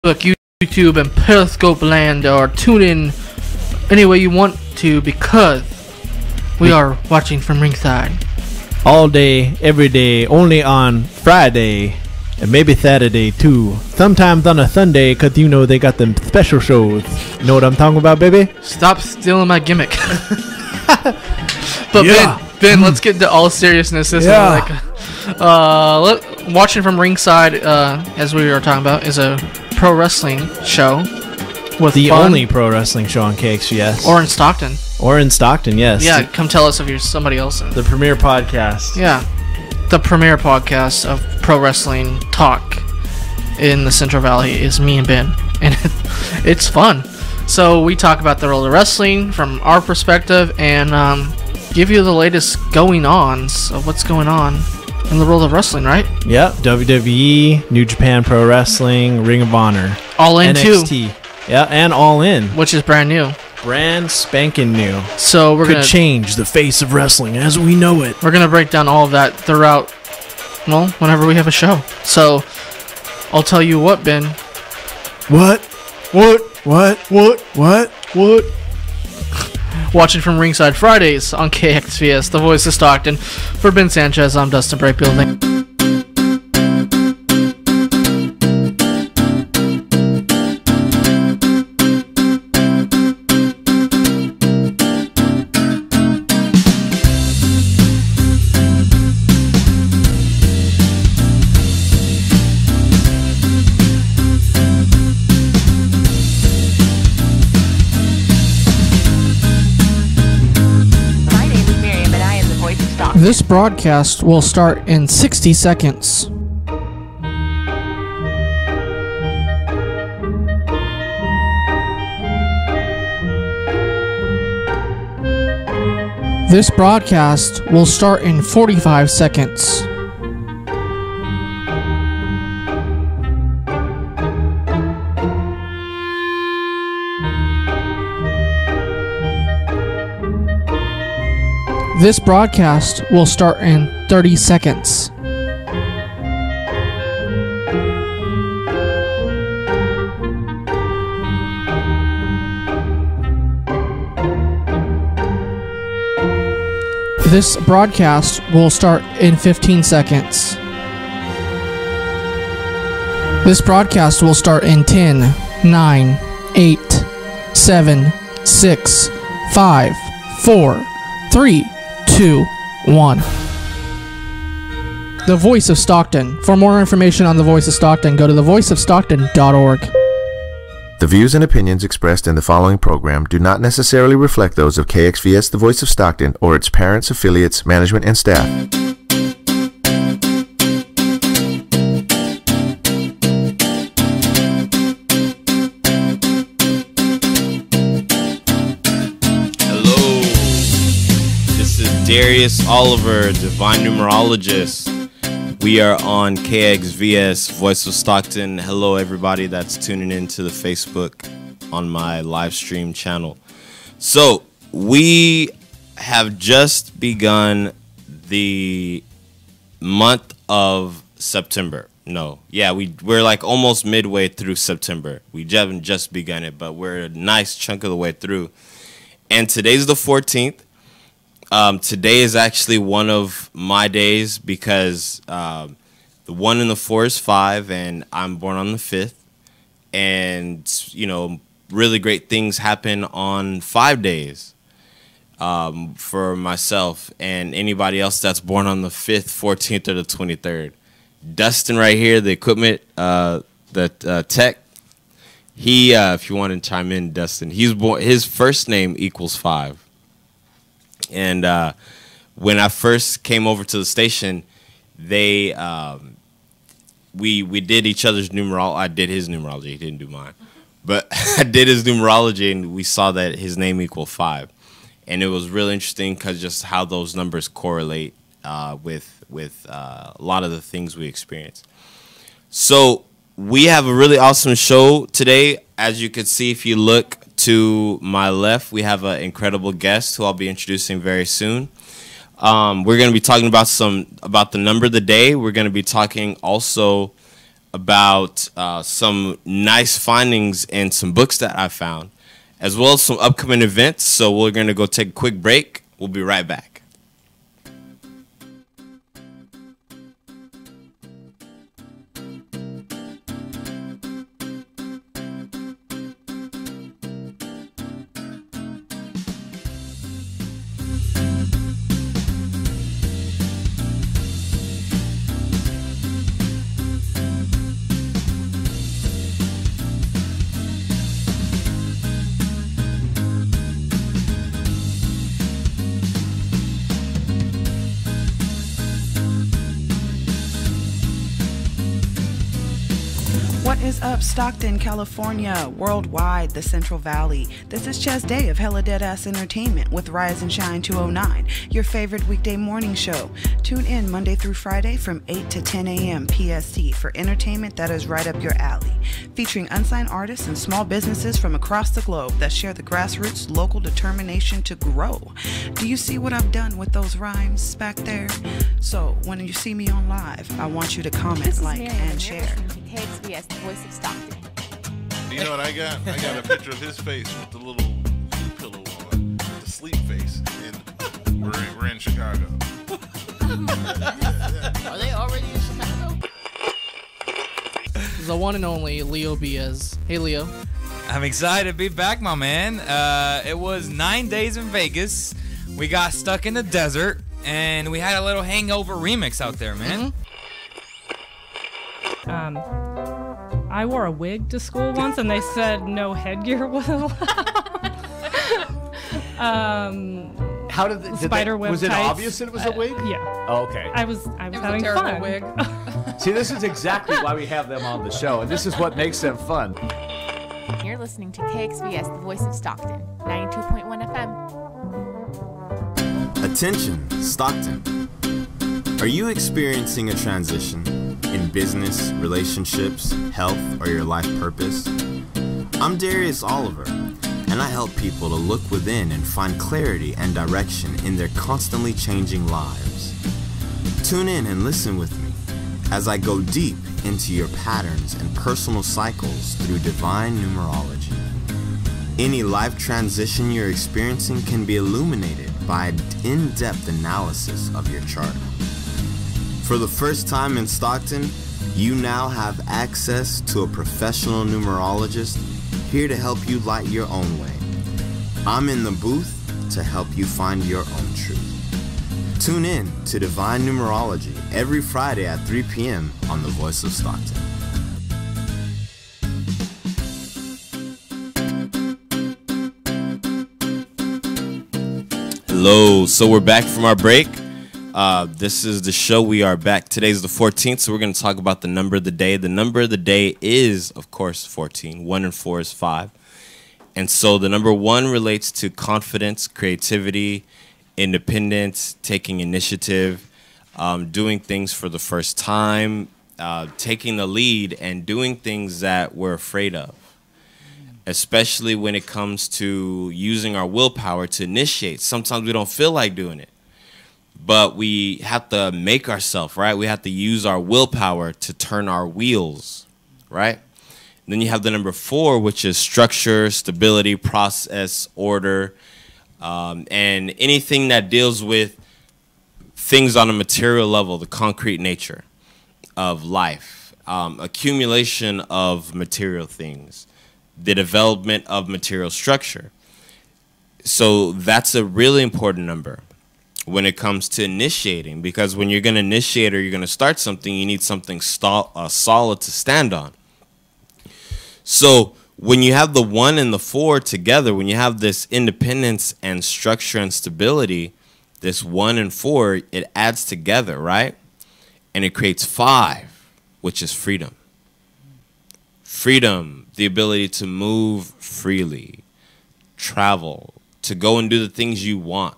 YouTube, and Periscope land, or tune in any way you want to, because we are watching from ringside. All day, every day, only on Friday, and maybe Saturday too. Sometimes on a Sunday, because you know they got them special shows. You know what I'm talking about, baby? Stop stealing my gimmick. But yeah. Ben, let's get into all seriousness. This is watching from ringside, as we were talking about, is a pro wrestling show. With the only pro wrestling show on KXVS. Or in Stockton. Or in Stockton, yes. Yeah, come tell us if you're somebody else. The premier podcast. Yeah, the premier podcast of pro wrestling talk in the Central Valley is me and Ben, and it's fun. So we talk about the world of wrestling from our perspective, and give you the latest going-ons of what's going on in the world of wrestling, right? Yep, WWE, New Japan Pro Wrestling, Ring of Honor. All In NXT. too. Yeah, and All In. Which is brand new. Brand spanking new. So we're going to change the face of wrestling as we know it. We're going to break down all of that throughout, well, whenever we have a show. So I'll tell you what, Ben. What? Watching from ringside Fridays on KXVS, the voice of Stockton. For Ben Sanchez, I'm Dustin Breakbuilding. This broadcast will start in 60 seconds. This broadcast will start in 45 seconds. This broadcast will start in 30 seconds. This broadcast will start in 15 seconds. This broadcast will start in 10, 9, 8, 7, 6, 5, 4, 3, 2, 1. The Voice of Stockton. For more information on The Voice of Stockton, go to thevoiceofstockton.org. The views and opinions expressed in the following program do not necessarily reflect those of KXVS The Voice of Stockton or its parents, affiliates, management, and staff. Darius Oliver, Divine Numerologist. We are on KXVS, Voice of Stockton. Hello, everybody that's tuning into the Facebook on my live stream channel. So, we have just begun the month of September. We're like almost midway through September. We haven't just begun it, but we're a nice chunk of the way through. And today's the 14th. Today is actually one of my days because the 1 and the 4 is 5, and I'm born on the 5th. And, you know, really great things happen on 5 days for myself and anybody else that's born on the 5th, 14th, or the 23rd. Dustin right here, the equipment, the tech, he, if you want to chime in, Dustin, he's born, his first name equals 5. And when I first came over to the station, they we did each other's numerology. I did his numerology. He didn't do mine. But I did his numerology, and we saw that his name equaled 5. And it was really interesting because just how those numbers correlate with a lot of the things we experience. So we have a really awesome show today. As you can see, if you look to my left, we have an incredible guest who I'll be introducing very soon. We're going to be talking about the number of the day. We're going to be talking also about some nice findings and some books that I found, as well as some upcoming events. So we're going to go take a quick break. We'll be right back. What is up, Stockton, California, worldwide, the Central Valley? This is Chaz Day of Hella Deadass Entertainment with Rise and Shine 209, your favorite weekday morning show. Tune in Monday through Friday from 8 to 10 a.m. PST for entertainment that is right up your alley, featuring unsigned artists and small businesses from across the globe that share the grassroots local determination to grow. Do you see what I've done with those rhymes back there? So when you see me on live, I want you to comment, like, and share. KXVS, the voice of Stockton. You know what I got? I got a picture of his face with the little pillow on, the sleep face, and we're in Chicago. Are they already in Chicago? The one and only Leo Biaz. Hey, Leo. I'm excited to be back, my man. It was 9 days in Vegas. We got stuck in the desert, and we had a little hangover remix out there, man. I wore a wig to school once, and they said no headgear was allowed. How did the spider web was it tights. obvious that it was a wig? Yeah. Oh, okay. I was having fun. Wig. See, this is exactly why we have them on the show, and this is what makes them fun. You're listening to KXVS, the voice of Stockton, 92.1 FM. Attention, Stockton. Are you experiencing a transition in business, relationships, health, or your life purpose? I'm Darius Oliver, and I help people to look within and find clarity and direction in their constantly changing lives. Tune in and listen with me as I go deep into your patterns and personal cycles through divine numerology. Any life transition you're experiencing can be illuminated by an in-depth analysis of your chart. For the first time in Stockton, you now have access to a professional numerologist here to help you light your own way. I'm in the booth to help you find your own truth. Tune in to Divine Numerology every Friday at 3 p.m. on The Voice of Stockton. Hello, so we're back from our break. This is the show. We are back. Today's the 14th, so we're going to talk about the number of the day. The number of the day is, of course, 14. 1 and 4 is 5. And so the number 1 relates to confidence, creativity, independence, taking initiative, doing things for the first time, taking the lead, and doing things that we're afraid of, especially when it comes to using our willpower to initiate. Sometimes we don't feel like doing it, but we have to make ourselves, right? We have to use our willpower to turn our wheels, right? And then you have the number 4, which is structure, stability, process, order, and anything that deals with things on a material level, the concrete nature of life, accumulation of material things, the development of material structure. So that's a really important number when it comes to initiating, because when you're going to initiate or you're going to start something, you need something solid to stand on. So when you have the 1 and the 4 together, when you have this independence and structure and stability, this 1 and 4, it adds together, right? And it creates 5, which is freedom. Freedom, the ability to move freely, travel, to go and do the things you want,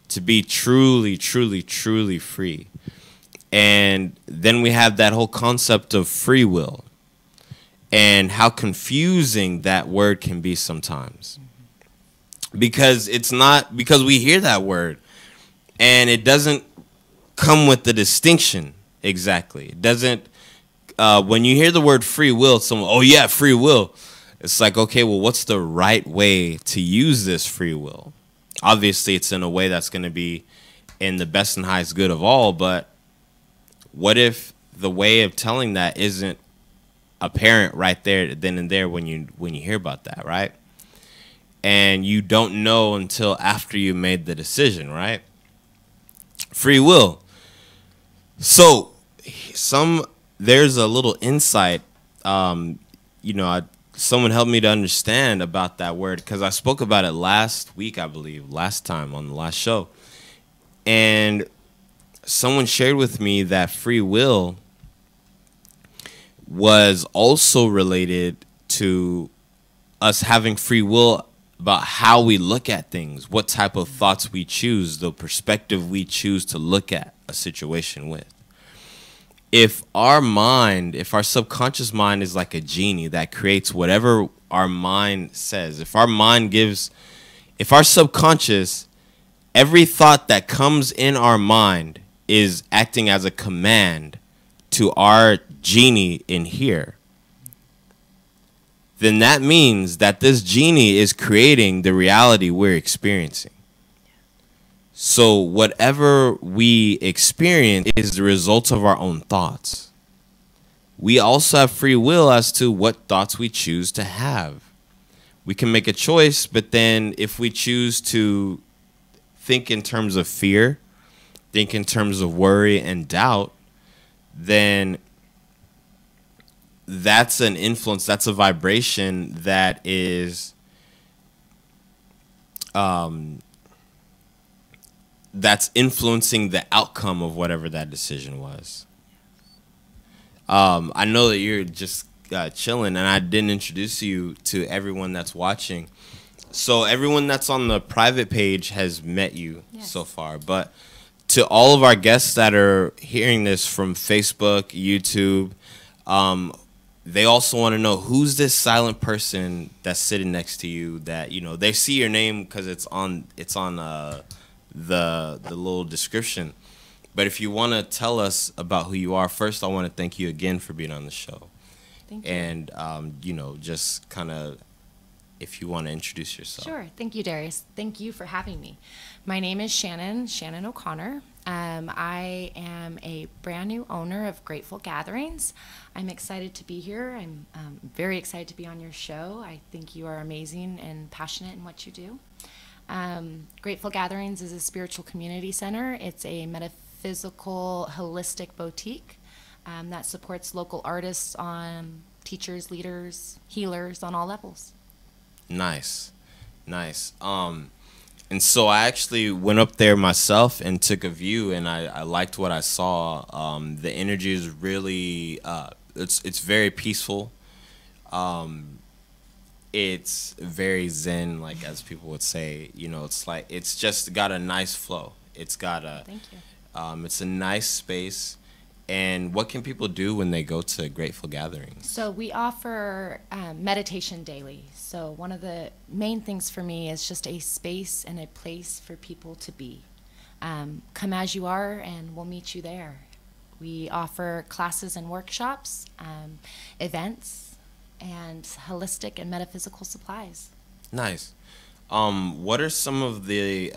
to be truly, truly, truly free. And then we have that whole concept of free will and how confusing that word can be sometimes. Because it's not, because we hear that word and it doesn't come with the distinction exactly. It doesn't when you hear the word free will, someone, oh yeah, free will. It's like, okay, well, what's the right way to use this free will? Obviously, it's in a way that's going to be in the best and highest good of all, but what if the way of telling that isn't apparent right there, then and there, when you hear about that, right? And you don't know until after you made the decision, right? Free will. So, there's a little insight, someone helped me to understand about that word, because I spoke about it last week, I believe, last time on the last show. And someone shared with me that free will was also related to us having free will about how we look at things, what type of thoughts we choose, the perspective we choose to look at a situation with. If our subconscious mind is like a genie that creates whatever our mind says, if our subconscious, every thought that comes in our mind is acting as a command to our genie in here, then that means that this genie is creating the reality we're experiencing. So whatever we experience is the result of our own thoughts. We also have free will as to what thoughts we choose to have. We can make a choice, but then if we choose to think in terms of fear, think in terms of worry and doubt, then that's an influence, that's a vibration that is that's influencing the outcome of whatever that decision was. I know that you're just chilling, and I didn't introduce you to everyone that's watching. So everyone that's on the private page has met you so far, but to all of our guests that are hearing this from Facebook, YouTube, they also want to know, who's this silent person that's sitting next to you that, they see your name because it's on the little description. But if you want to tell us about who you are, first I want to thank you again for being on the show. Thank you. And just kind of, if you want to introduce yourself. Sure. Thank you, Darius. Thank you for having me. My name is Shannon O'Connor. I am a brand new owner of Grateful Gatherings. I'm excited to be here. I'm very excited to be on your show. I think you are amazing and passionate in what you do. Grateful Gatherings is a spiritual community center. It's a metaphysical, holistic boutique that supports local artists, teachers, leaders, healers on all levels. Nice. And so I actually went up there myself and took a view, and I liked what I saw. The energy is really, it's very peaceful. It's very zen, like as people would say. It's like, it's just got a nice flow. It's got a, Thank you. It's a nice space. And what can people do when they go to Grateful Gatherings? So we offer meditation daily. So one of the main things for me is just a space and a place for people to be. Come as you are, and we'll meet you there. We offer classes and workshops, events, and holistic and metaphysical supplies. Nice. What are some of the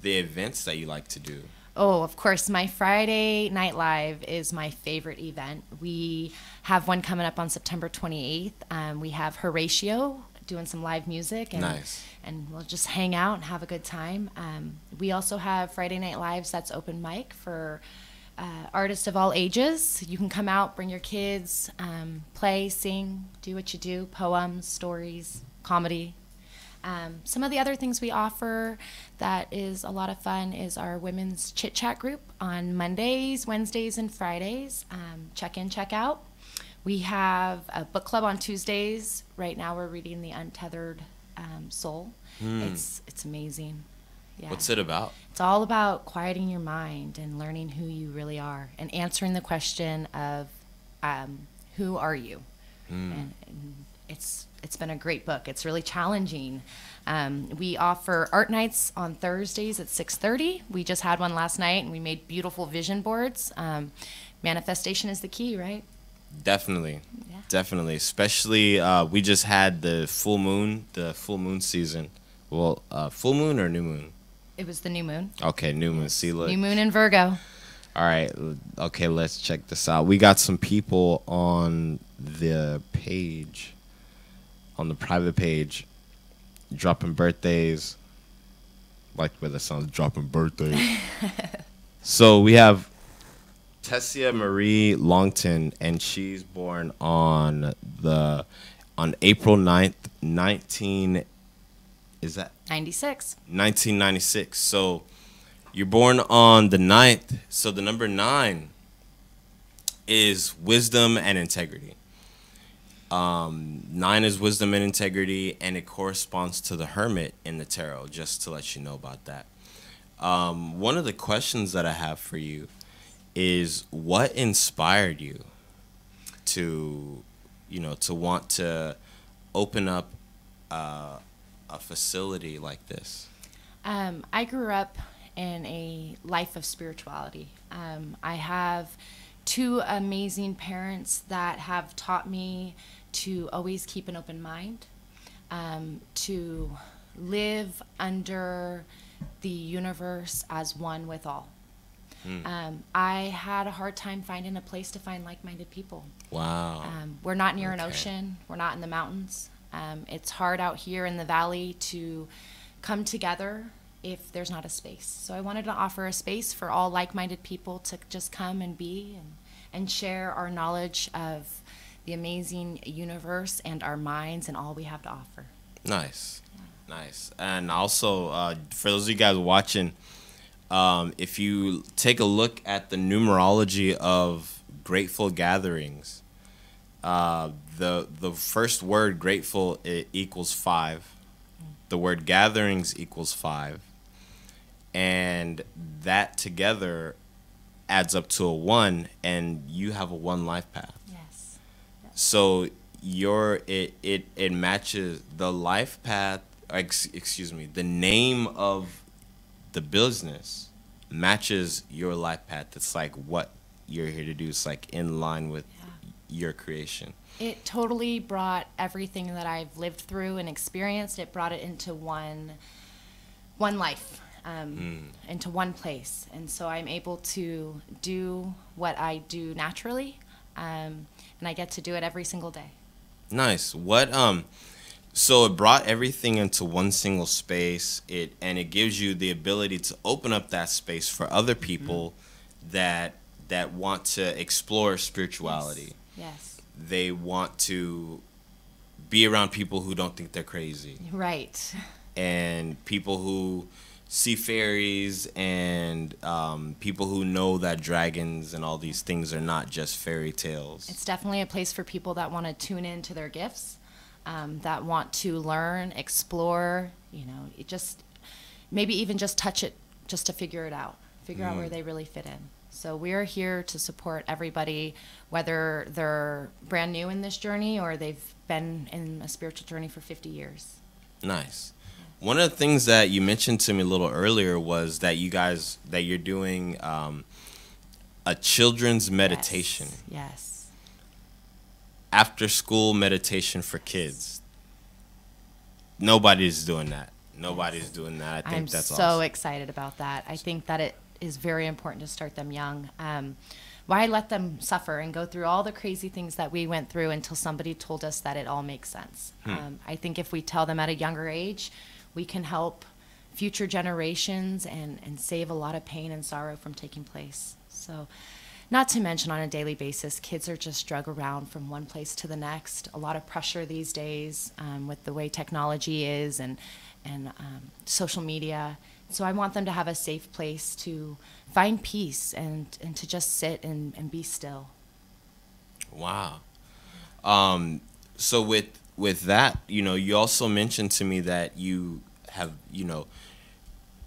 events that you like to do? Oh, of course, my Friday Night Live is my favorite event. We have one coming up on September 28th. We have Horatio doing some live music, and, nice. And we'll just hang out and have a good time. We also have Friday Night Lives that's open mic for artists of all ages. You can come out, bring your kids, play, sing, do what you do, poems, stories, comedy. Some of the other things we offer that is a lot of fun is our women's chit chat group on Mondays, Wednesdays, and Fridays. Check in, check out. We have a book club on Tuesdays. Right now we're reading The Untethered Soul. It's amazing. Yeah. What's it about? It's all about quieting your mind and learning who you really are and answering the question of who are you? And it's been a great book. It's really challenging. We offer art nights on Thursdays at 6:30. We just had one last night, and we made beautiful vision boards. Manifestation is the key, right? Definitely. Yeah. Definitely. Especially, we just had the full moon season. Well, full moon or new moon? It was the new moon. Okay, new moon. See, look. New moon in Virgo. All right. Okay, let's check this out. We got some people on the page, on the private page, dropping birthdays. Like where the sounds dropping birthdays. So we have Tessia Marie Longton, and she's born on April 9th, 1996. So you're born on the 9th. So the number 9 is wisdom and integrity. 9 is wisdom and integrity, and it corresponds to the hermit in the tarot, just to let you know about that. One of the questions that I have for you is, what inspired you to want to open up a facility like this? I grew up in a life of spirituality. I have 2 amazing parents that have taught me to always keep an open mind, to live under the universe as one with all. I had a hard time finding a place to find like-minded people. Wow. We're not near an ocean. We're not in the mountains. It's hard out here in the valley to come together if there's not a space. So I wanted to offer a space for all like-minded people to just come and be and share our knowledge of the amazing universe and our minds and all we have to offer. Nice. Nice. And also, for those of you guys watching, if you take a look at the numerology of grateful gatherings, the first word grateful, it equals 5. The word gatherings equals 5. And that together adds up to a 1, and you have a 1 life path. Yes. So it matches the life path. Excuse me. The name of the business matches your life path. It's like what you're here to do. It's like in line with your creation. It totally brought everything that I've lived through and experienced. It brought it into one life, into one place. And so I'm able to do what I do naturally, and I get to do it every single day. Nice. So it brought everything into one single space. And it gives you the ability to open up that space for other people that want to explore spirituality. Yes. They want to be around people who don't think they're crazy. Right. And people who see fairies, and people who know that dragons and all these things are not just fairy tales. It's definitely a place for people that want to tune into their gifts, that want to learn, explore, maybe even just touch it just to figure it out, out where they really fit in. So we're here to support everybody, whether they're brand new in this journey or they've been in a spiritual journey for 50 years. Nice. One of the things that you mentioned to me a little earlier was that you're doing a children's meditation. Yes. After school meditation for kids. Nobody's doing that. Nobody's doing that. I think that's awesome. I'm so excited about that. I think that it is very important to start them young. Why let them suffer and go through all the crazy things that we went through until somebody told us that it all makes sense? I think if we tell them at a younger age, we can help future generations and save a lot of pain and sorrow from taking place. So, not to mention on a daily basis, kids are just drug around from one place to the next. A lot of pressure these days with the way technology is and social media. So I want them to have a safe place to find peace and to just sit and be still. Wow. So with that, you also mentioned to me that you have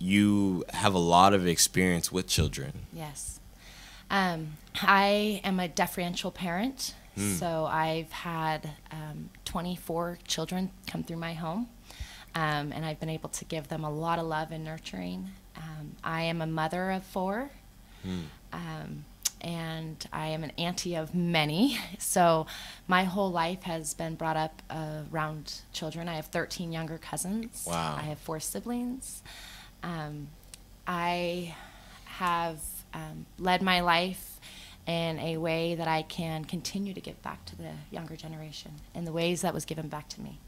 a lot of experience with children. Yes. I am a deferential parent, so I've had 24 children come through my home. And I've been able to give them a lot of love and nurturing. I am a mother of 4. and I am an auntie of many. So my whole life has been brought up around children. I have 13 younger cousins. Wow. I have 4 siblings. I have led my life in a way that I can continue to give back to the younger generation in the ways that was given back to me.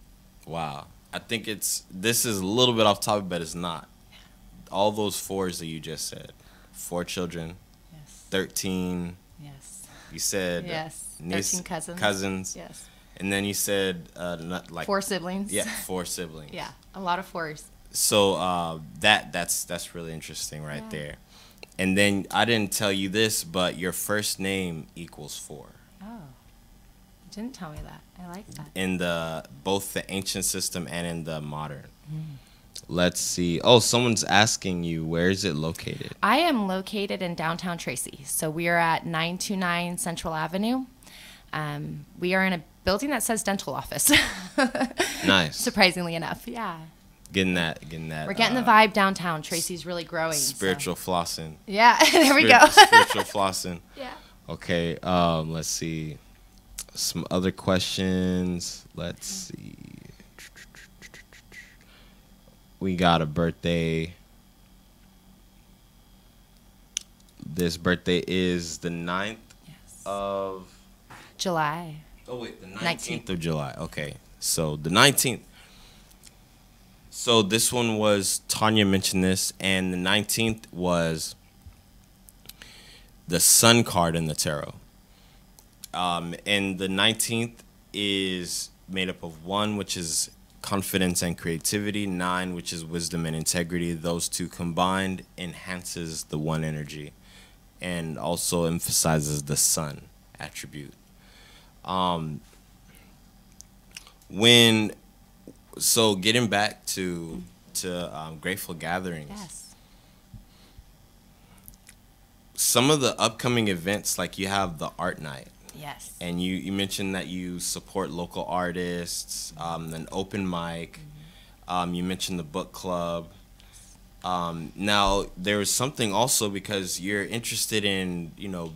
Wow. I think this is a little bit off topic, but it's not. All those 4s that you just said. 4 children. Yes. 13. Yes. You said yes. Niece, 13 cousins. Cousins. Yes. And then you said not like 4 siblings. Yeah, 4 siblings. Yeah, a lot of 4s. So that's really interesting right there. And then I didn't tell you this, but your first name equals 4. Oh, you didn't tell me that. I like that. In both the ancient system and in the modern. Let's see. Oh, someone's asking you, where is it located? I am located in downtown Tracy. So we are at 929 Central Avenue. We are in a building that says dental office. Nice. Surprisingly enough, yeah. Getting that. We're getting the vibe downtown. Tracy's really growing. Spiritual flossing. Yeah, there we go. Spiritual flossing. Yeah. Okay, let's see. Some other questions. Let's see. We got a birthday. This birthday is the 9th of July. Oh, wait, the 19th of July. Okay, so the 19th. So this one was, Tanya mentioned this, and the 19th was the Sun card in the tarot. And the 19th is made up of 1, which is confidence and creativity, 9, which is wisdom and integrity. Those 2 combined enhances the 1 energy and also emphasizes the sun attribute. So getting back to Grateful Gatherings. Yes. Some of the upcoming events, like you have the art night. Yes. And you mentioned that you support local artists, an open mic. You mentioned the book club. Now, there's something also because you're interested in,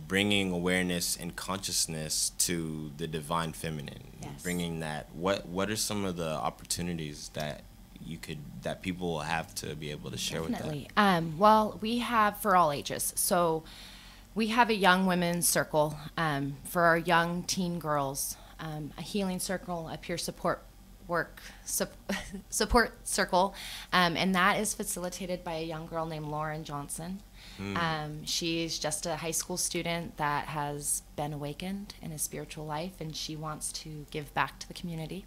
bringing awareness and consciousness to the divine feminine. Yes. Bringing that. What are some of the opportunities that that people will have to be able to share Definitely. with that? Well, we have for all ages. So we have a young women's circle for our young teen girls, a healing circle, a peer support circle, and that is facilitated by a young girl named Lauren Johnson. She's just a high school student that has been awakened in a spiritual life, and she wants to give back to the community.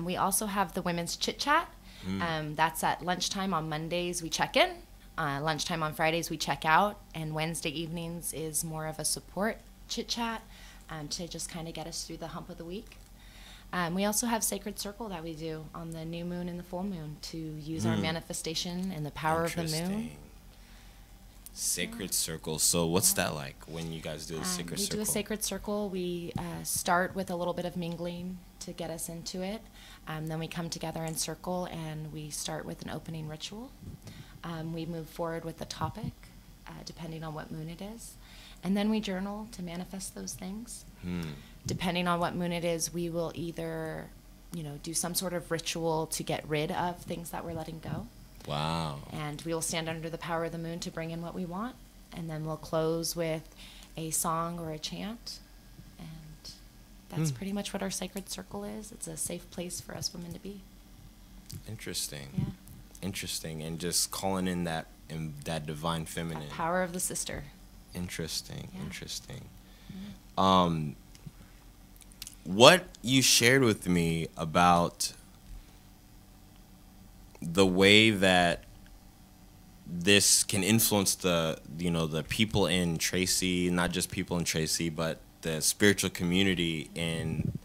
We also have the women's chit chat. That's at lunchtime on Mondays. We check in. Lunchtime on Fridays we check out, and Wednesday evenings is more of a support chit chat to just kind of get us through the hump of the week. We also have Sacred Circle that we do on the new moon and the full moon to use our manifestation and the power of the moon. Sacred Circle. So what's that like when you guys do a Sacred Circle? We do a Sacred Circle. We start with a little bit of mingling to get us into it. Then we come together in circle and we start with an opening ritual. We move forward with the topic, depending on what moon it is. And then we journal to manifest those things. Depending on what moon it is, we will either, do some sort of ritual to get rid of things that we're letting go. Wow. And we will stand under the power of the moon to bring in what we want. And then we'll close with a song or a chant. And that's pretty much what our Sacred Circle is. It's a safe place for us women to be. Interesting. Yeah. Interesting. And just calling in that divine feminine. That power of the sister. Interesting. Yeah. Interesting. What you shared with me about the way that this can influence the people in Tracy, not just people in Tracy, but the spiritual community in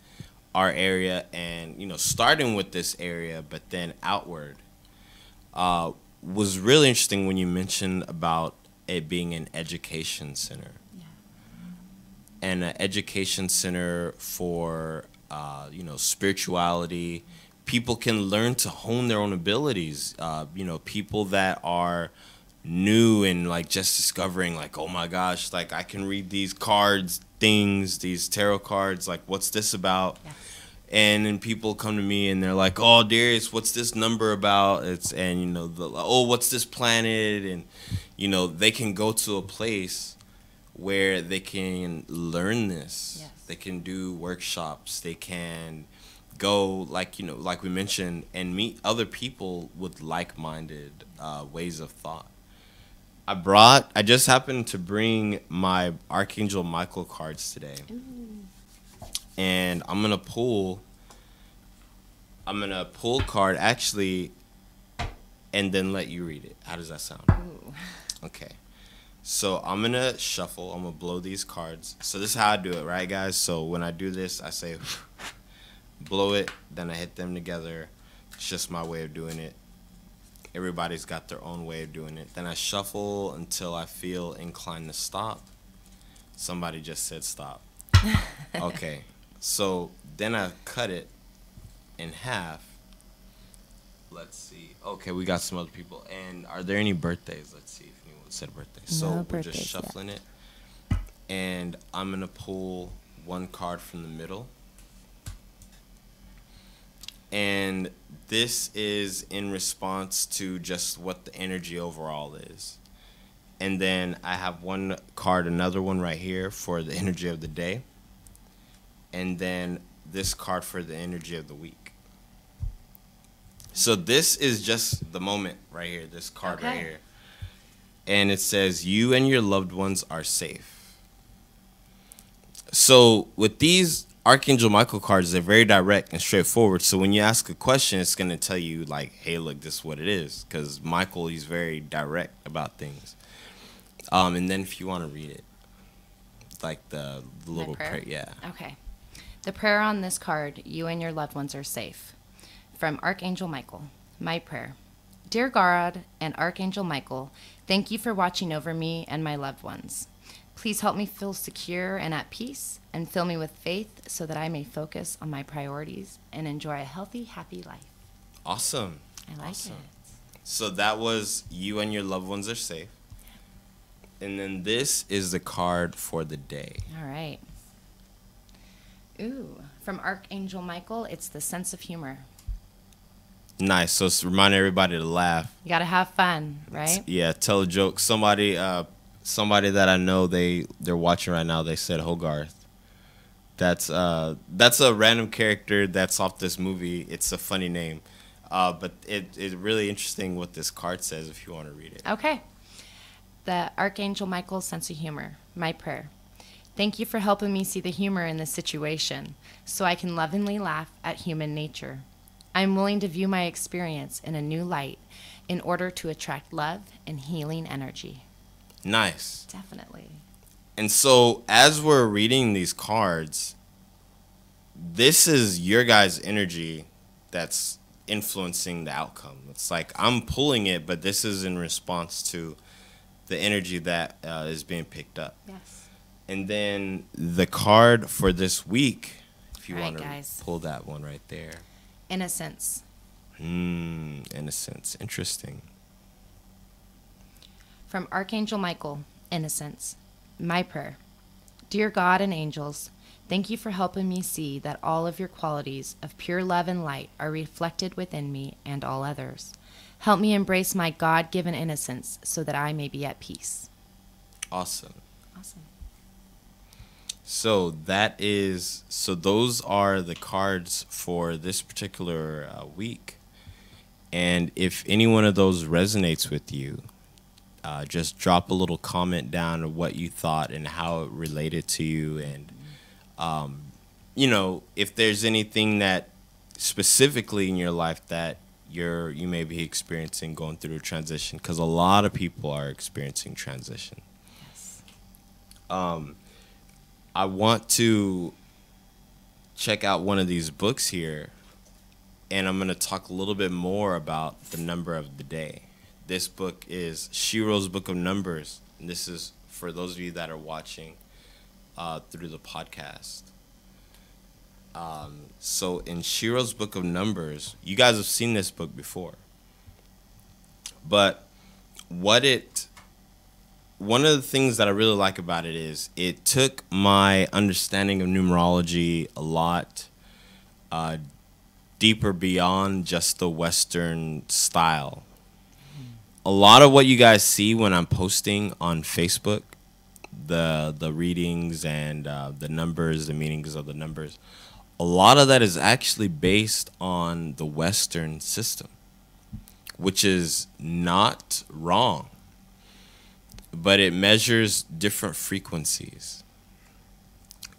our area, and starting with this area but then outward, was really interesting when you mentioned about it being an education center. And an education center for spirituality. People can learn to hone their own abilities. People that are new and like just discovering like, oh my gosh, like I can read these cards, these tarot cards, like what's this about? Yeah. And then people come to me and they're like, oh, Darius, what's this number about? And you know, what's this planet? And you know, they can go to a place where they can learn this. Yes. They can do workshops. They can go, like, you know, like we mentioned, and meet other people with like-minded ways of thought. I just happened to bring my Archangel Michael cards today. Ooh. And I'm gonna pull a card actually, and then let you read it. How does that sound? Ooh. Okay. So I'm gonna shuffle. I'm gonna blow these cards. So this is how I do it, right, guys? So when I do this, I say, blow it, then I hit them together. It's just my way of doing it. Everybody's got their own way of doing it. Then I shuffle until I feel inclined to stop. Somebody just said stop. Okay. So then I cut it in half. Let's see. Okay, we got some other people. And are there any birthdays? Let's see if anyone said birthday. So No we're birthdays just yet. shuffling it. And I'm going to pull one card from the middle. And this is in response to just what the energy overall is. And then I have one card, another one right here for the energy of the day. And then this card for the energy of the week. So this is just the moment right here, this card right here. And it says, you and your loved ones are safe. So with these Archangel Michael cards, they're very direct and straightforward. So when you ask a question, it's going to tell you like, hey, look, this is what it is. Because Michael, he's very direct about things. And then if you want to read it, like the little prayer. Yeah. Okay. The prayer on this card, you and your loved ones are safe. From Archangel Michael, my prayer. Dear God and Archangel Michael, thank you for watching over me and my loved ones. Please help me feel secure and at peace, and fill me with faith so that I may focus on my priorities and enjoy a healthy, happy life. Awesome. I like Awesome. it. So that was you and your loved ones are safe. And then this is the card for the day. All right. Ooh, from Archangel Michael, it's the sense of humor. Nice. So it's remind everybody to laugh. You got to have fun, right? Yeah, tell a joke. Somebody that I know, they're watching right now, they said Hogarth. That's a random character that's off this movie. It's a funny name. But it's really interesting what this card says if you want to read it. Okay. The Archangel Michael's sense of humor, my prayer. Thank you for helping me see the humor in this situation so I can lovingly laugh at human nature. I'm willing to view my experience in a new light in order to attract love and healing energy. Nice. Definitely. And so as we're reading these cards, this is your guys' energy that's influencing the outcome. It's like I'm pulling it, but this is in response to the energy that is being picked up. Yes. And then the card for this week, if you All right, want to guys. pull that one right there. Innocence. Innocence. Interesting. From Archangel Michael, Innocence. My prayer. Dear God and angels, thank you for helping me see that all of your qualities of pure love and light are reflected within me and all others. Help me embrace my God-given innocence so that I may be at peace. Awesome. Awesome. So those are the cards for this particular week. And if any one of those resonates with you, just drop a little comment down of what you thought and how it related to you. And, if there's anything that specifically in your life that you may be experiencing going through a transition, because a lot of people are experiencing transition. Yes. I want to check out one of these books here, and I'm going to talk a little bit more about the number of the day. This book is Shiro's Book of Numbers, and this is for those of you that are watching through the podcast. So in Shiro's Book of Numbers, you guys have seen this book before, but one of the things that I really like about it is it took my understanding of numerology a lot deeper beyond just the Western style. A lot of what you guys see when I'm posting on Facebook, the readings and the numbers, the meanings of the numbers, a lot of that is actually based on the Western system, which is not wrong, but it measures different frequencies.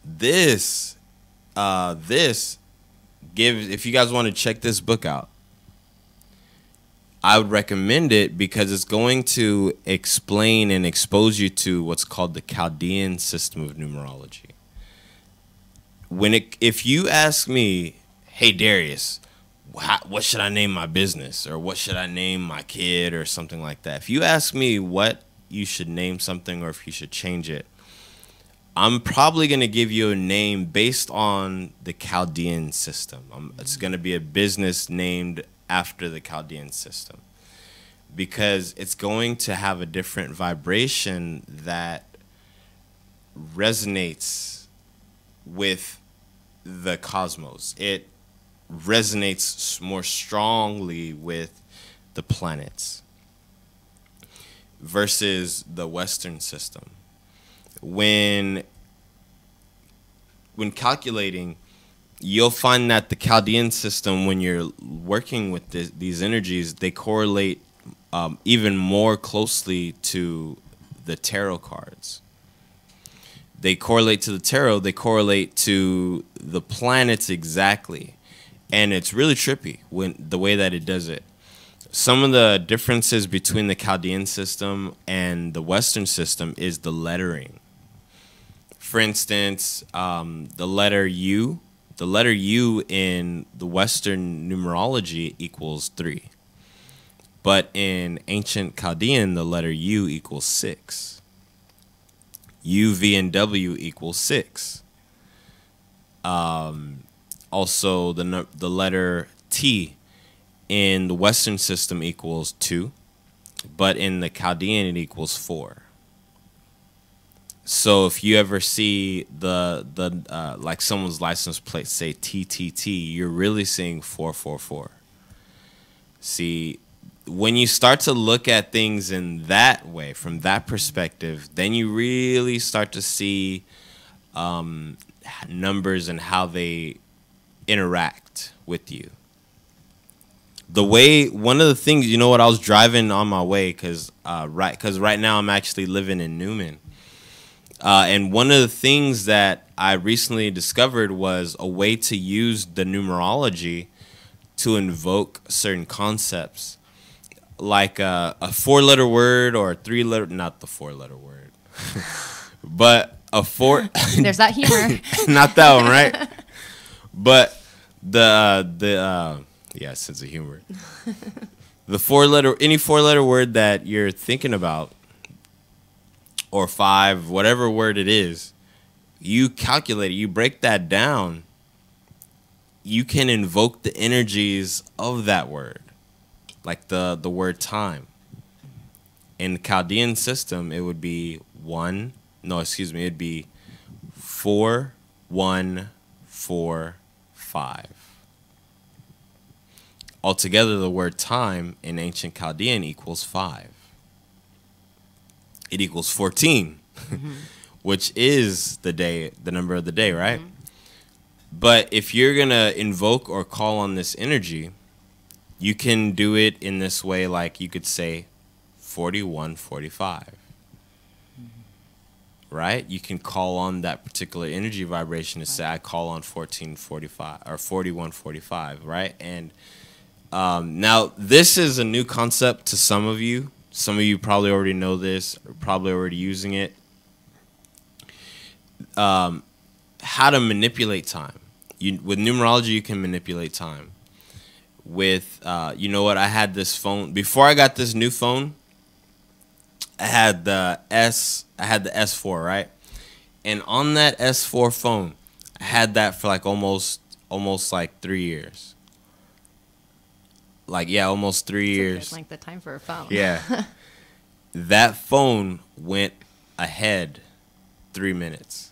This gives, if you guys want to check this book out, I would recommend it because it's going to explain and expose you to what's called the Chaldean system of numerology. If you ask me, hey Darius, what should I name my business, or what should I name my kid, or something like that, if you ask me what you should name something or if you should change it, I'm probably going to give you a name based on the Chaldean system. It's going to be a business named after the Chaldean system, because it's going to have a different vibration that resonates with the cosmos. It resonates more strongly with the planets versus the Western system. When calculating, you'll find that the Chaldean system, when you're working with these energies, they correlate even more closely to the tarot cards. They correlate to the tarot. They correlate to the planets exactly. And it's really trippy the way that it does it. Some of the differences between the Chaldean system and the Western system is the lettering. For instance, the letter U in the Western numerology equals 3. But in ancient Chaldean, the letter U equals 6. U, V, and W equals 6. Also, the letter T in the Western system equals 2. But in the Chaldean, it equals 4. So if you ever see the like someone's license plate say TTT, you're really seeing 444. See, when you start to look at things in that way, from that perspective, then you really start to see numbers and how they interact with you. One of the things, you know what, I was driving on my way because right now I'm actually living in Newman. And one of the things that I recently discovered was a way to use the numerology to invoke certain concepts, like a 4-letter word or a 3-letter, not the 4-letter word, but a 4. There's that humor. Not that one, right? But yeah, sense of humor. Any 4-letter word that you're thinking about, or 5, whatever word it is, you calculate it, you break that down, you can invoke the energies of that word, like the word time. In the Chaldean system, it would be 4, 1, 4, 5. Altogether, the word time in ancient Chaldean equals 5. It equals 14, which is the number of the day, right? Mm-hmm. But if you're going to invoke or call on this energy, you can do it in this way, like you could say 4145, right? You can call on that particular energy vibration to say, I call on 1445 or 4145, right? And now this is a new concept to some of you. Some of you probably already know this, or probably already using it. How to manipulate time. With numerology, you can manipulate time. With, you know what, I had this phone. Before I got this new phone, I had the S4, right? And on that S4 phone, I had that for like almost like 3 years. Like, yeah, almost 3 years. Like the time for a phone. Yeah. that phone went ahead 3 minutes.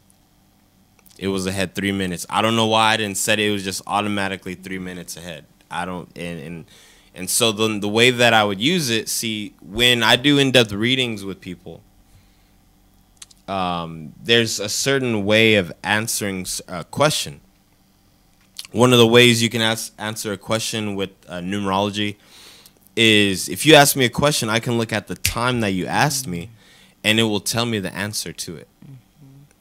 It was ahead 3 minutes. I don't know why I didn't set it. It was just automatically 3 minutes ahead. I don't, and so the way that I would use it, see, when I do in-depth readings with people, there's a certain way of answering a question. One of the ways you can answer a question with numerology is, if you ask me a question, I can look at the time that you asked me, and it will tell me the answer to it,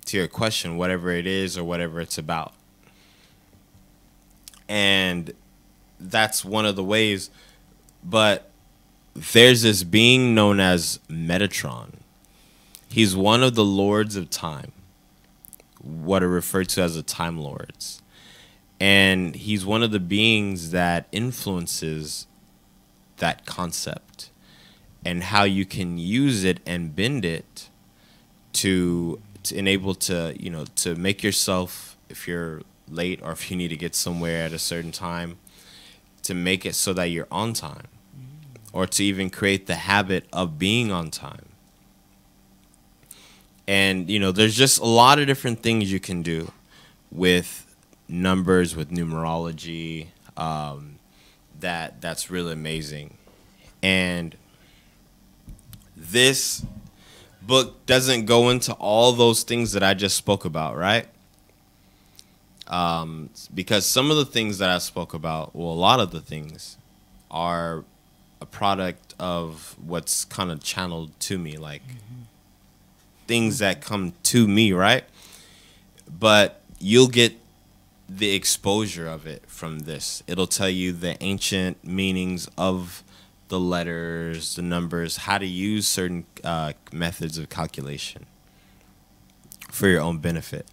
to your question, whatever it is or whatever it's about. And that's one of the ways. But there's this being known as Metatron. He's one of the lords of time, what are referred to as the Time Lords. And he's one of the beings that influences that concept and how you can use it and bend it to enable to, you know, to make yourself, if you're late or if you need to get somewhere at a certain time, to make it so that you're on time, or to even create the habit of being on time. And, you know, there's just a lot of different things you can do with numbers, with numerology, that's really amazing. And this book doesn't go into all those things that I just spoke about, right? Because some of the things that I spoke about, well, a lot of the things are a product of what's kind of channeled to me, like things that come to me, right? But you'll get the exposure of it from this. It'll tell you the ancient meanings of the letters, the numbers, how to use certain methods of calculation for your own benefit.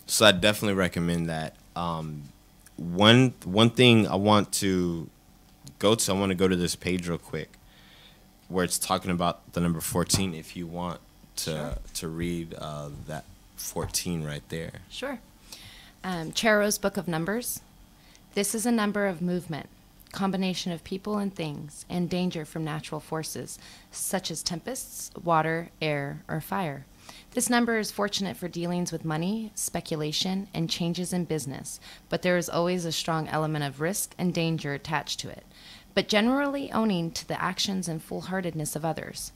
So I definitely recommend that. One thing I want to go to, I want to go to this page real quick where it's talking about the number 14, if you want to read that 14 right there. Sure. Charo's Book of Numbers. This is a number of movement, combination of people and things, and danger from natural forces, such as tempests, water, air, or fire. This number is fortunate for dealings with money, speculation, and changes in business, but there is always a strong element of risk and danger attached to it, but generally owning to the actions and foolhardiness of others.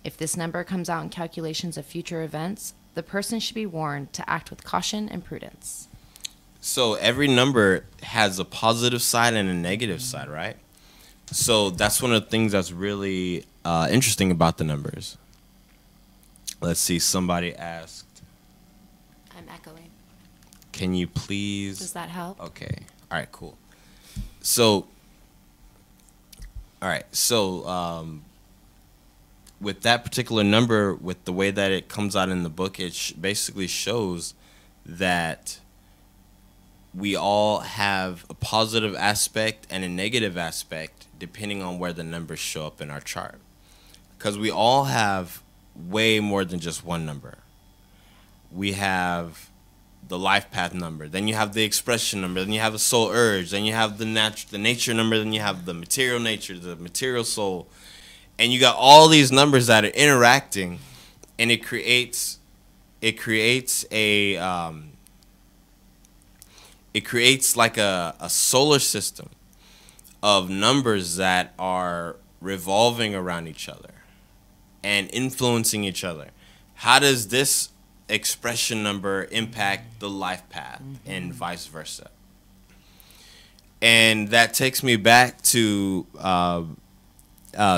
If this number comes out in calculations of future events, the person should be warned to act with caution and prudence. So every number has a positive side and a negative side, right? So that's one of the things that's really interesting about the numbers. Let's see, somebody asked. I'm echoing. Can you please? Does that help? Okay. All right, cool. So, all right. So, with that particular number, with the way that it comes out in the book, it basically shows that we all have a positive aspect and a negative aspect depending on where the numbers show up in our chart. Because we all have way more than just one number. We have the life path number, then you have the expression number, then you have the soul urge, then you have the nature number, then you have the material nature, the material soul, and you got all these numbers that are interacting, and it creates like a solar system of numbers that are revolving around each other and influencing each other. How does this expression number impact the life path and vice versa? And that takes me back to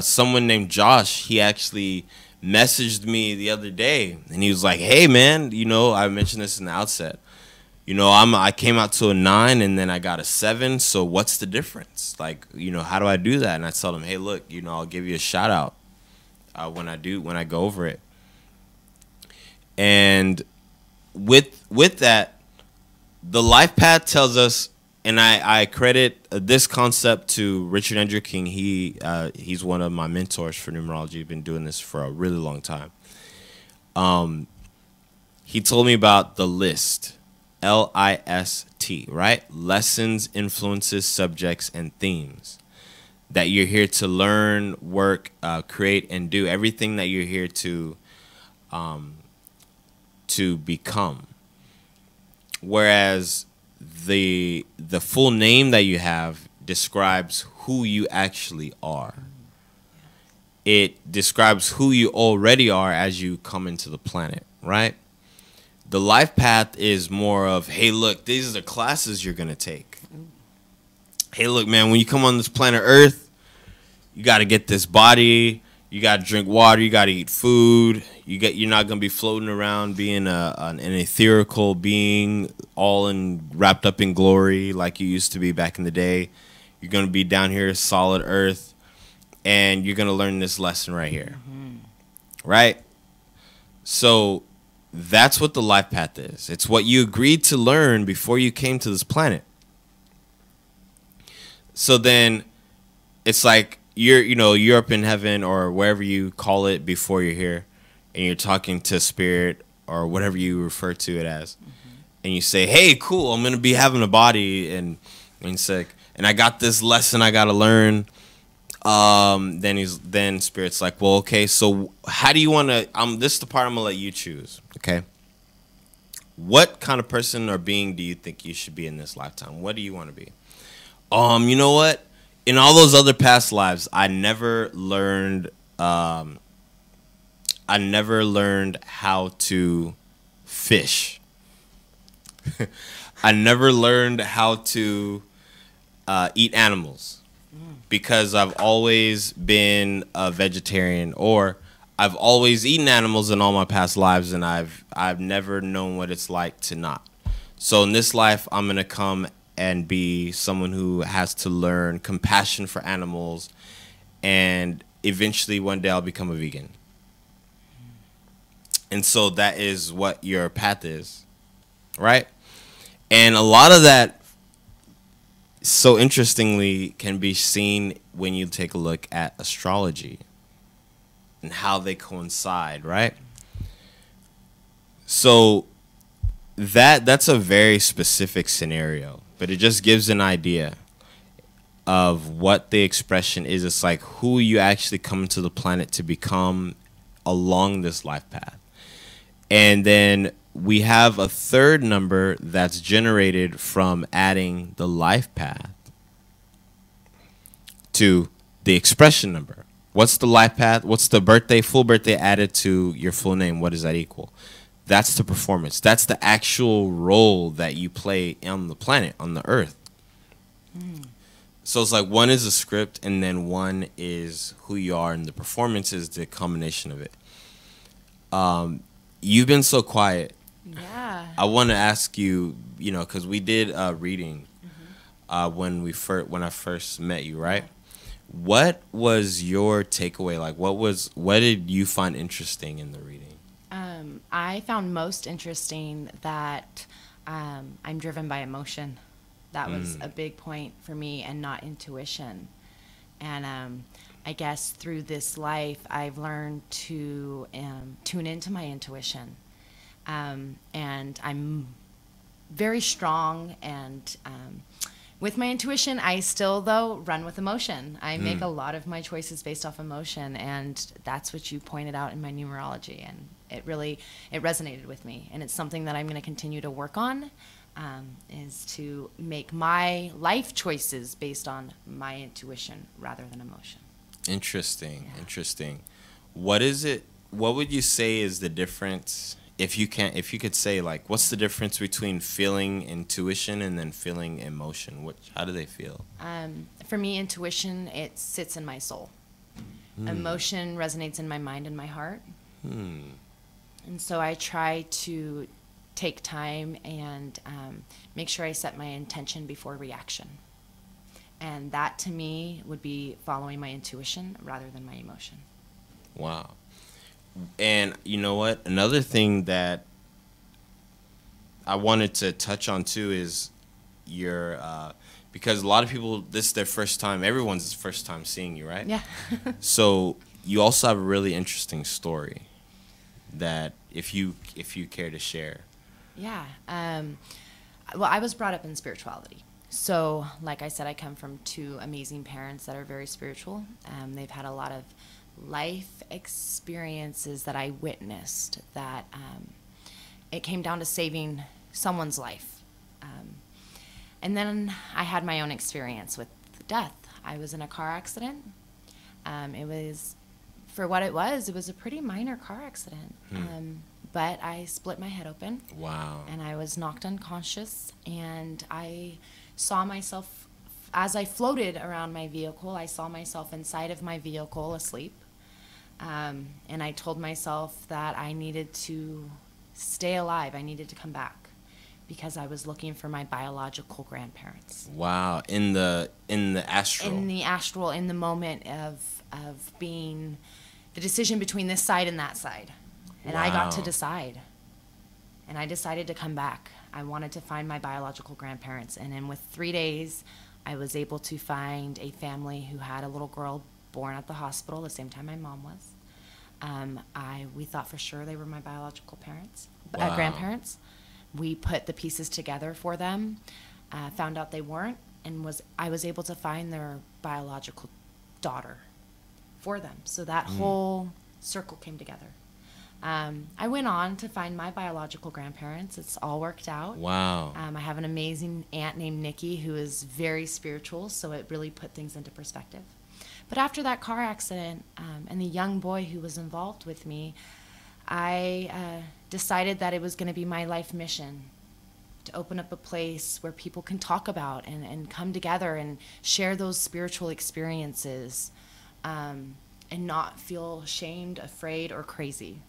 someone named Josh. He actually messaged me the other day, and he was like, hey, man, you know, I mentioned this in the outset. You know, I came out to a 9 and then I got a 7. So what's the difference? Like, you know, how do I do that? And I told him, hey, look, you know, I'll give you a shout out when I go over it. And with that, the life path tells us, and I credit this concept to Richard Andrew King. He's one of my mentors for numerology. He's been doing this for a really long time. He told me about the list. LIST, right? Lessons, influences, subjects, and themes. that you're here to learn, work, create, and do everything that you're here to become. Whereas the full name that you have describes who you actually are. It describes who you already are as you come into the planet, right? The life path is more of, hey, look, these are the classes you're going to take. Hey, look, man, when you come on this planet Earth, you got to get this body, you got to drink water, you got to eat food, you're not going to be floating around being an ethereal being all wrapped up in glory like you used to be back in the day. You're going to be down here, solid Earth. And you're going to learn this lesson right here. Right? So that's what the life path is. It's what you agreed to learn before you came to this planet. So then it's like you're up in heaven or wherever you call it before you're here, and you're talking to spirit or whatever you refer to it as. And you say, hey, cool, I'm going to be having a body and sick. And I got this lesson I got to learn. Then spirit's like, well, okay, so how do you want to, this is the part I'm gonna let you choose. Okay, what kind of person or being do you think you should be in this lifetime? What do you want to be? You know what, in all those other past lives, I never learned how to fish. I never learned how to eat animals. Because I've always been a vegetarian, or I've always eaten animals in all my past lives, and I've never known what it's like to not. So in this life, I'm gonna come and be someone who has to learn compassion for animals, and eventually one day I'll become a vegan. And so that is what your path is, right? And a lot of that, so interestingly, can be seen when you take a look at astrology and how they coincide, right? So that's a very specific scenario, but it just gives an idea of what the expression is. It's like who you actually come to the planet to become along this life path. And then we have a third number that's generated from adding the life path to the expression number. What's the life path? What's the full birthday added to your full name? What does that equal? That's the performance. That's the actual role that you play on the planet, on the earth. So it's like one is a script and then one is who you are, and the performance is the combination of it. You've been so quiet. Yeah. I want to ask you, because we did a reading when I first met you, right? What was your takeaway? Like, what did you find interesting in the reading? I found most interesting that I'm driven by emotion. That was a big point for me, and not intuition. And I guess through this life, I've learned to tune into my intuition. And I'm very strong, and with my intuition, I still, though, run with emotion. I make a lot of my choices based off emotion, and that's what you pointed out in my numerology, and it resonated with me, and it's something that I'm going to continue to work on, is to make my life choices based on my intuition rather than emotion. Interesting. What would you say is the difference? If you could say, like, what's the difference between feeling intuition and then feeling emotion? How do they feel? For me, intuition, it sits in my soul. Emotion resonates in my mind and my heart. And so I try to take time and make sure I set my intention before reaction. And that, to me, would be following my intuition rather than my emotion. Wow. And you know what? Another thing that I wanted to touch on too is your because a lot of people, this is their first time. Everyone's first time seeing you, right? Yeah. So you also have a really interesting story that if you care to share. Yeah. Well, I was brought up in spirituality. So, like I said, I come from two amazing parents that are very spiritual. They've had a lot of life experiences that I witnessed that it came down to saving someone's life. And then I had my own experience with death. I was in a car accident. It was, for what it was a pretty minor car accident. But I split my head open. Wow. And I was knocked unconscious, and I saw myself, as I floated around my vehicle, I saw myself inside of my vehicle asleep. And I told myself that I needed to stay alive. I needed to come back because I was looking for my biological grandparents. Wow. In the astral. In the astral, in the moment of being the decision between this side and that side. And I got to decide. And I decided to come back. I wanted to find my biological grandparents. And then with 3 days, I was able to find a family who had a little girl born at the hospital the same time my mom was. We thought for sure they were my biological parents, grandparents. We put the pieces together for them, found out they weren't, and I was able to find their biological daughter for them. So that whole circle came together. I went on to find my biological grandparents. It's all worked out. Wow. I have an amazing aunt named Nikki who is very spiritual, so it really put things into perspective. But after that car accident and the young boy who was involved with me, I decided that it was going to be my life mission to open up a place where people can talk about and come together and share those spiritual experiences and not feel shamed, afraid, or crazy.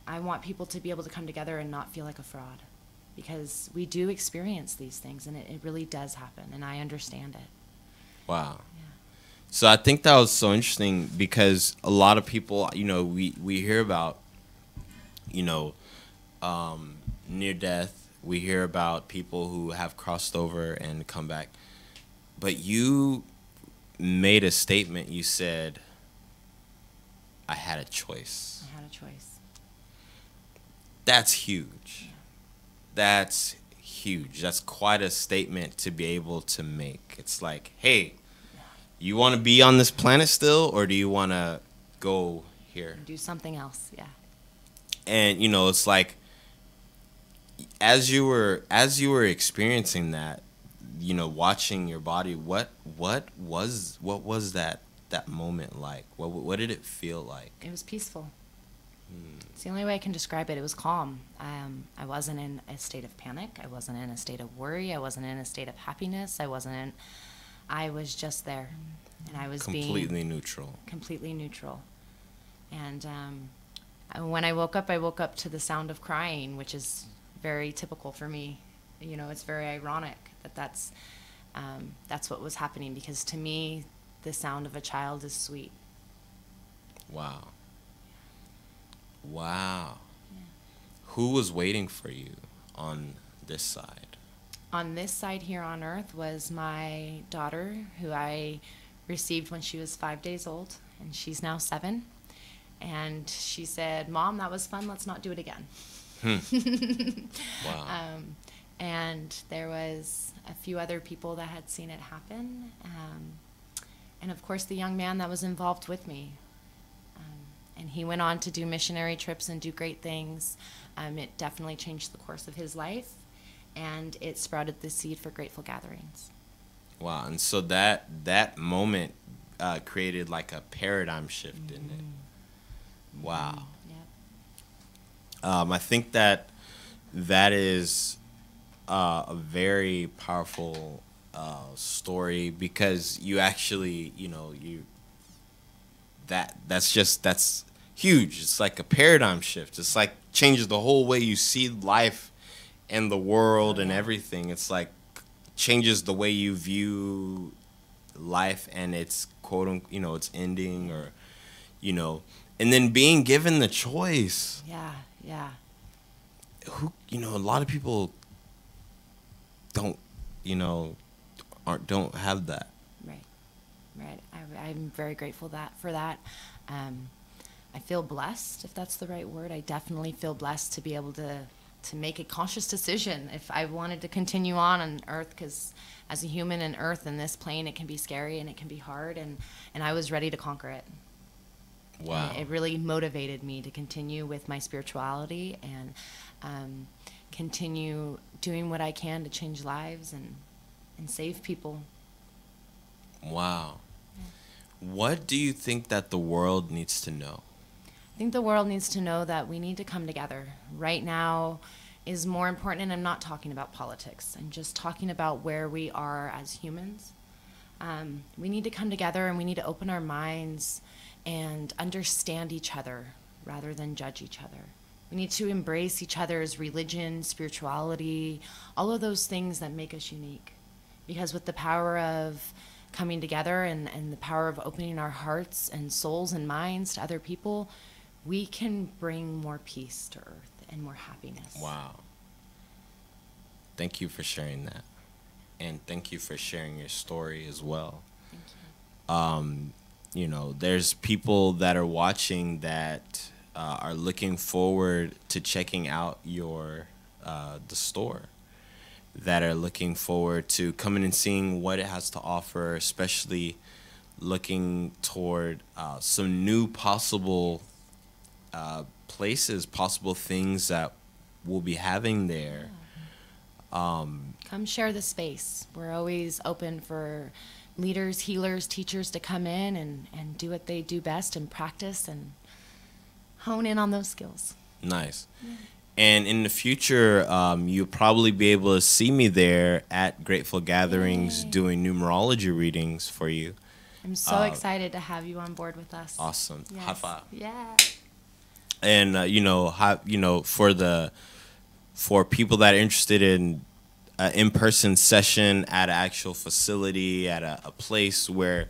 I want people to be able to come together and not feel like a fraud, because we do experience these things, and it really does happen, and I understand it. Wow. Yeah. So I think that was so interesting because a lot of people, we hear about, near death. We hear about people who have crossed over and come back. But you made a statement. You said, I had a choice. I had a choice. That's huge. Yeah. That's huge. That's quite a statement to be able to make. It's like, hey, you want to be on this planet still, or do you want to go here? Do something else, yeah. And it's like, as you were experiencing that, watching your body, what was that moment like? What did it feel like? It was peaceful. It's the only way I can describe it. It was calm. I wasn't in a state of panic. I wasn't in a state of worry. I wasn't in a state of happiness. I was just there, and I was completely neutral. Completely neutral. And when I woke up to the sound of crying, which is very typical for me. It's very ironic that's what was happening, because to me, the sound of a child is sweet. Wow. Wow. Yeah. Who was waiting for you on this side? On this side here on Earth was my daughter, who I received when she was 5 days old, and she's now 7. And she said, "Mom, that was fun. Let's not do it again." Wow. And there was a few other people that had seen it happen. And of course, the young man that was involved with me. And he went on to do missionary trips and do great things. It definitely changed the course of his life, and it sprouted the seed for Grateful Gatherings. Wow. And so that moment created like a paradigm shift, didn't it? Wow. Yep. I think that is a very powerful story, because you actually, that's huge. It's like a paradigm shift. It's like changes the whole way you see life and the world and everything. It's like changes the way you view life and its its ending, or and then being given the choice. Yeah. A lot of people don't have that. Right. I'm very grateful for that. I feel blessed, if that's the right word. I definitely feel blessed to be able to make a conscious decision if I wanted to continue on Earth, because as a human in Earth in this plane, it can be scary and it can be hard, and I was ready to conquer it. Wow. And it really motivated me to continue with my spirituality and continue doing what I can to change lives and save people. Wow. What do you think that the world needs to know? I think the world needs to know that we need to come together. Right now is more important, and I'm not talking about politics. I'm just talking about where we are as humans. We need to come together, and we need to open our minds and understand each other rather than judge each other. We need to embrace each other's religion, spirituality, all of those things that make us unique. Because with the power of coming together and the power of opening our hearts and souls and minds to other people, we can bring more peace to Earth and more happiness. Wow. Thank you for sharing that. And thank you for sharing your story as well. Thank you. You know, there's people that are watching that are looking forward to checking out your the store, that are looking forward to coming and seeing what it has to offer, especially looking toward some new possible places, possible things that we'll be having there. Come share the space. We're always open for leaders, healers, teachers to come in and do what they do best and practice and hone in on those skills. Nice. Yeah. And in the future, you'll probably be able to see me there at Grateful Gatherings doing numerology readings for you. I'm so excited to have you on board with us. Awesome. Yes. High five. Yeah. And for people that are interested in an in-person session at an actual facility, at a place where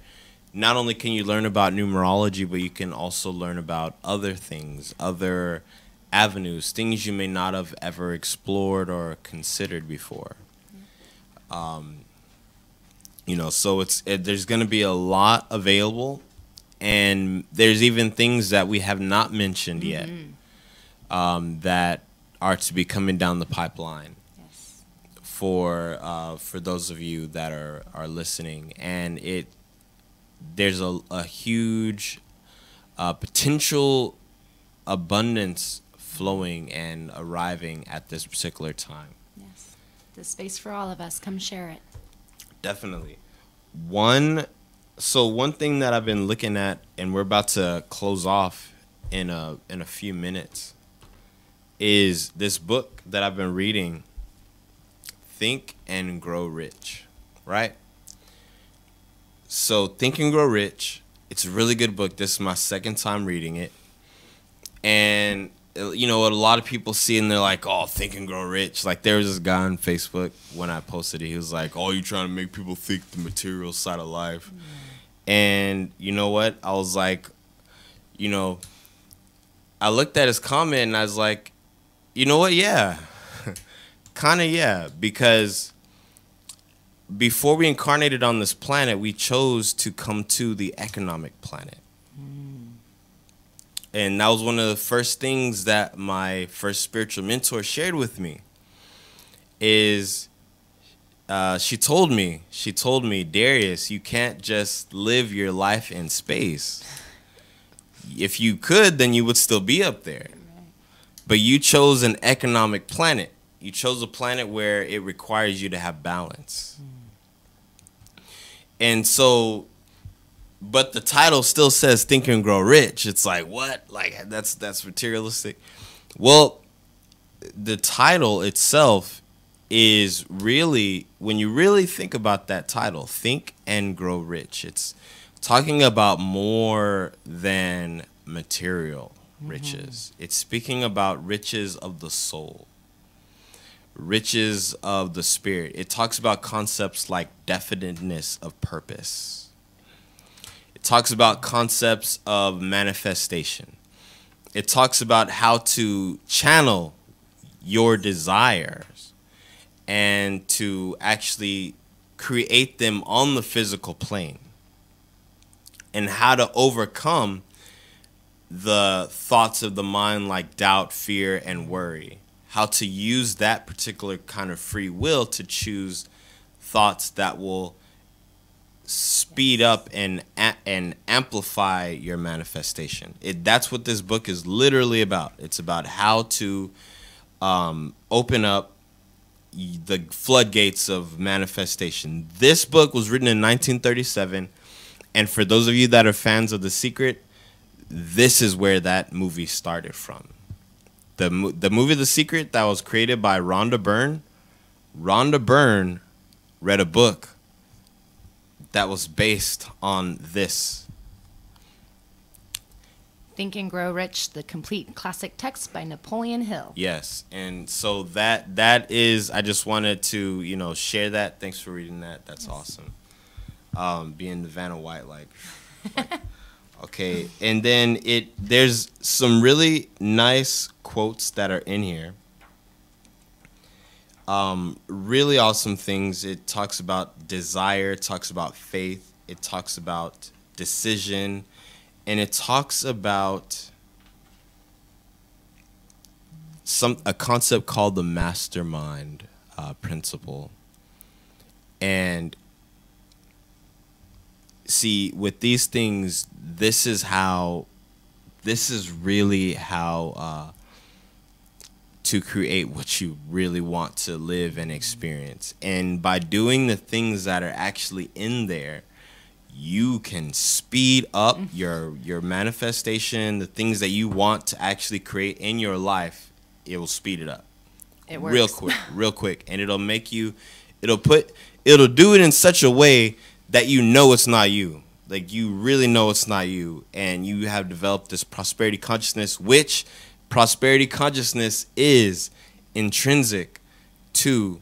not only can you learn about numerology, but you can also learn about other things, other avenues, things you may not have ever explored or considered before. So there's going to be a lot available, and there's even things that we have not mentioned yet that are to be coming down the pipeline. Yes. For those of you that are listening, and there's a huge potential abundance flowing and arriving at this particular time. Yes. The space for all of us. Come share it. Definitely. One thing that I've been looking at, and we're about to close off in a few minutes, is this book that I've been reading, Think and Grow Rich, right? So Think and Grow Rich, it's a really good book. This is my second time reading it. And you know what a lot of people see, and they're like, oh, Think and Grow Rich. Like, there was this guy on Facebook when I posted it. He was like, oh, you're trying to make people think the material side of life. And you know what? I was like, I looked at his comment and I was like, you know what? Yeah. Kind of, yeah. Because before we incarnated on this planet, we chose to come to the economic planet. And that was one of the first things that my first spiritual mentor shared with me. Is she told me, Darius, you can't just live your life in space. If you could, then you would still be up there. But you chose an economic planet. You chose a planet where it requires you to have balance. And so, but the title still says Think and Grow Rich. It's like, what? Like, that's materialistic. Well, the title itself is really, when you really think about that title, Think and Grow Rich, it's talking about more than material riches. It's speaking about riches of the soul, riches of the spirit. It talks about concepts like definiteness of purpose. It talks about concepts of manifestation. It talks about how to channel your desires and to actually create them on the physical plane, and how to overcome the thoughts of the mind like doubt, fear, and worry, how to use that particular kind of free will to choose thoughts that will speed up and amplify your manifestation. That's what this book is literally about. It's about how to open up the floodgates of manifestation. This book was written in 1937, and for those of you that are fans of The Secret, this is where that movie started from. The movie The Secret, that was created by Rhonda Byrne. Rhonda Byrne read a book that was based on this. Think and Grow Rich, the complete classic text by Napoleon Hill. Yes, and so that is, I just wanted to, you know, share that. Thanks for reading that. That's awesome. Being the Vanna White, like okay. And then there's some really nice quotes that are in here. Really awesome things. It talks about desire, it talks about faith, it talks about decision, and it talks about a concept called the mastermind principle. And see, with these things, this is really how to create what you really want to live and experience. And by doing the things that are actually in there, you can speed up your manifestation, the things that you want to actually create in your life. It will speed it up. It works. real quick. And it'll do it in such a way that you know it's not you. Like, you really know it's not you. And you have developed this prosperity consciousness, which prosperity consciousness is intrinsic to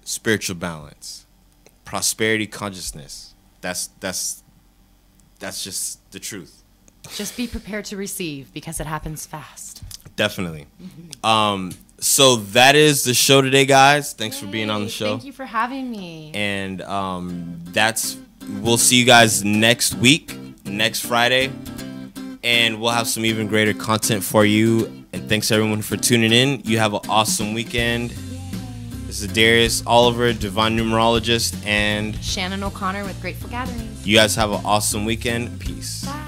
spiritual balance. Prosperity consciousness. That's just the truth. Just be prepared to receive, because it happens fast. Definitely. So that is the show today, guys. Thanks for being on the show. Thank you for having me. And we'll see you guys next week, next Friday, and we'll have some even greater content for you. And thanks everyone for tuning in. You have an awesome weekend. This is Darius Oliver, Divine Numerologist, and Shannon O'Connor with Grateful Gatherings. You guys have an awesome weekend. Peace. Bye.